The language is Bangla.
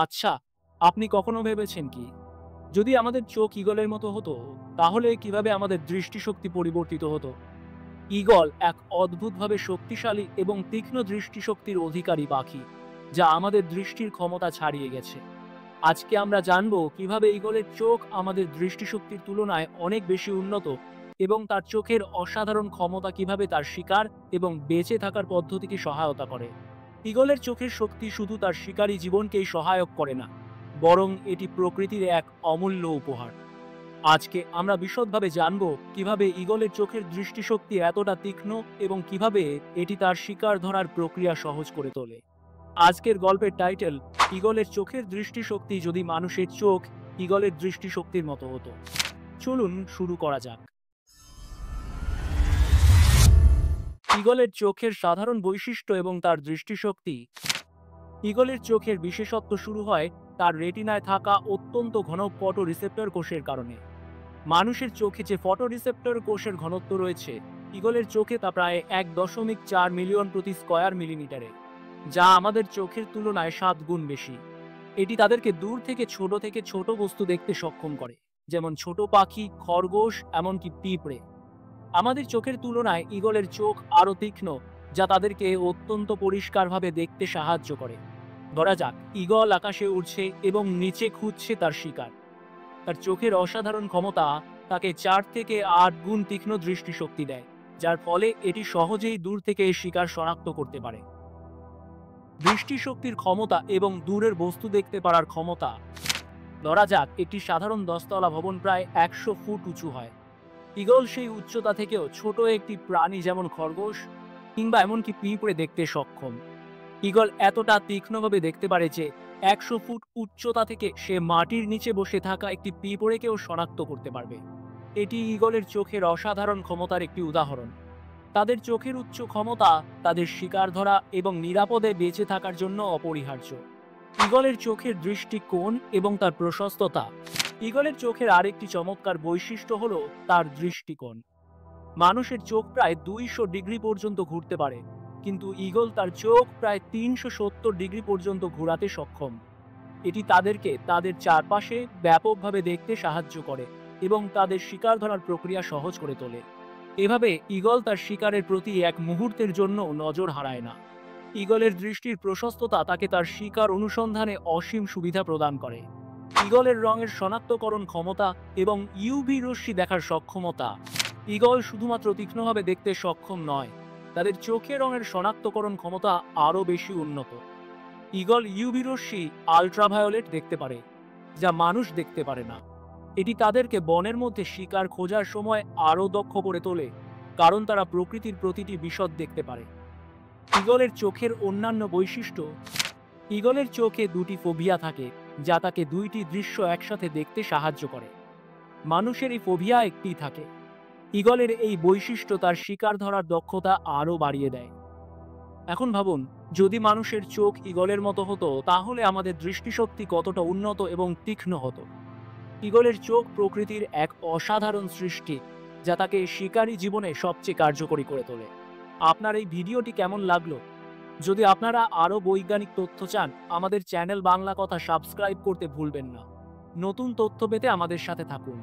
আচ্ছা, আপনি কখনো ভেবেছেন কি, যদি আমাদের চোখ ঈগলের মতো হতো, তাহলে কিভাবে আমাদের দৃষ্টিশক্তি পরিবর্তিত হতো? ঈগল এক অদ্ভুতভাবে শক্তিশালী এবং তীক্ষ্ণ দৃষ্টিশক্তির অধিকারী পাখি, যা আমাদের দৃষ্টির ক্ষমতা ছাড়িয়ে গেছে। আজকে আমরা জানব কিভাবে ঈগলের চোখ আমাদের দৃষ্টিশক্তির তুলনায় অনেক বেশি উন্নত, এবং তার চোখের অসাধারণ ক্ষমতা কিভাবে তার শিকার এবং বেঁচে থাকার পদ্ধতিকে সহায়তা করে। ঈগলের চোখের শক্তি শুধু তার শিকারী জীবনকেই সহায়ক করে না, বরং এটি প্রকৃতির এক অমূল্য উপহার। আজকে আমরা বিশদভাবে জানব কিভাবে ঈগলের চোখের দৃষ্টিশক্তি এতটা তীক্ষ্ণ এবং কিভাবে এটি তার শিকার ধরার প্রক্রিয়া সহজ করে তোলে। আজকের গল্পের টাইটেল, ঈগলের চোখের দৃষ্টিশক্তি যদি মানুষের চোখ ঈগলের দৃষ্টিশক্তির মতো হতো। চলুন শুরু করা যাক। ঈগলের চোখের সাধারণ বৈশিষ্ট্য এবং তার দৃষ্টিশক্তি। ঈগলের চোখের বিশেষত্ব শুরু হয় তার রেটিনায় থাকা অত্যন্ত ঘন ফটো রিসেপ্টর কোষের কারণে। মানুষের চোখে যে ফটো রিসেপ্টর কোষের ঘনত্ব রয়েছে, ঈগলের চোখে তা প্রায় 1.4 মিলিয়ন প্রতি স্কয়ার মিলিমিটারে, যা আমাদের চোখের তুলনায় 7 গুণ বেশি। এটি তাদেরকে দূর থেকে ছোট বস্তু দেখতে সক্ষম করে, যেমন ছোট পাখি, খরগোশ, এমনকি পিঁপড়ে। আমাদের চোখের তুলনায় ঈগলের চোখ আরও তীক্ষ্ণ, যা তাদেরকে অত্যন্ত পরিষ্কারভাবে দেখতে সাহায্য করে। ধরা যাক, ঈগল আকাশে উড়ছে এবং নিচে খুঁজছে তার শিকার। তার চোখের অসাধারণ ক্ষমতা তাকে 4 থেকে 8 গুণ তীক্ষ্ণ দৃষ্টিশক্তি দেয়, যার ফলে এটি সহজেই দূর থেকে শিকার শনাক্ত করতে পারে। দৃষ্টিশক্তির ক্ষমতা এবং দূরের বস্তু দেখতে পারার ক্ষমতা। ধরা যাক, একটি সাধারণ 10তলা ভবন প্রায় 100 ফুট উঁচু হয়। ঈগল সেই উচ্চতা থেকেও ছোট একটি প্রাণী যেমন খরগোশ কিংবা এমনকি পিঁপড়ে দেখতে সক্ষম। ঈগল এতটা তীক্ষ্ণভাবে দেখতে পারে যে 100 ফুট উচ্চতা থেকে সে মাটির নিচে বসে থাকা একটি পিঁপড়েকেও শনাক্ত করতে পারবে। এটি ঈগলের চোখের অসাধারণ ক্ষমতার একটি উদাহরণ। তাদের চোখের উচ্চ ক্ষমতা তাদের শিকার ধরা এবং নিরাপদে বেঁচে থাকার জন্য অপরিহার্য। ঈগলের চোখের দৃষ্টিকোণ এবং তার প্রশস্ততা। ঈগলের চোখের আরেকটি চমৎকার বৈশিষ্ট্য হলো তার দৃষ্টিকোণ। মানুষের চোখ প্রায় 200 ডিগ্রি পর্যন্ত ঘুরতে পারে, কিন্তু ঈগল তার চোখ প্রায় 370 ডিগ্রি পর্যন্ত ঘোরাতে সক্ষম। এটি তাদেরকে তাদের চারপাশে ব্যাপকভাবে দেখতে সাহায্য করে এবং তাদের শিকার ধরার প্রক্রিয়া সহজ করে তোলে। এভাবে ঈগল তার শিকারের প্রতি এক মুহূর্তের জন্য নজর হারায় না। ঈগলের দৃষ্টির প্রশস্ততা তাকে তার শিকার অনুসন্ধানে অসীম সুবিধা প্রদান করে। ঈগলের রঙের শনাক্তকরণ ক্ষমতা এবং ইউভি রশ্মি দেখার সক্ষমতা। ঈগল শুধুমাত্র তীক্ষ্ণভাবে দেখতে সক্ষম নয়, তাদের চোখের রঙের শনাক্তকরণ ক্ষমতা আরও বেশি উন্নত। ঈগল ইউভি রশ্মি আল্ট্রাভায়োলেট দেখতে পারে, যা মানুষ দেখতে পারে না। এটি তাদেরকে বনের মধ্যে শিকার খোঁজার সময় আরও দক্ষ করে তোলে, কারণ তারা প্রকৃতির প্রতিটি বিশদ দেখতে পারে। ঈগলের চোখের অন্যান্য বৈশিষ্ট্য। ঈগলের চোখে দুটি ফোবিয়া থাকে, যা তাকে দুইটি দৃশ্য একসাথে দেখতে সাহায্য করে। মানুষের এই ফোবিয়া একটি থাকে। ঈগলের এই বৈশিষ্ট্য তার শিকার ধরার দক্ষতা আরও বাড়িয়ে দেয়। এখন ভাবুন, যদি মানুষের চোখ ঈগলের মতো হতো, তাহলে আমাদের দৃষ্টিশক্তি কতটা উন্নত এবং তীক্ষ্ণ হতো। ঈগলের চোখ প্রকৃতির এক অসাধারণ সৃষ্টি, যা তাকে শিকারী জীবনে সবচেয়ে কার্যকরী করে তোলে। আপনার এই ভিডিওটি কেমন লাগলো? যদি আপনারা আরও বৈজ্ঞানিক তথ্য চান, আমাদের চ্যানেল বাংলা কথা সাবস্ক্রাইব করতে ভুলবেন না। নতুন তথ্য পেতে আমাদের সাথে থাকুন।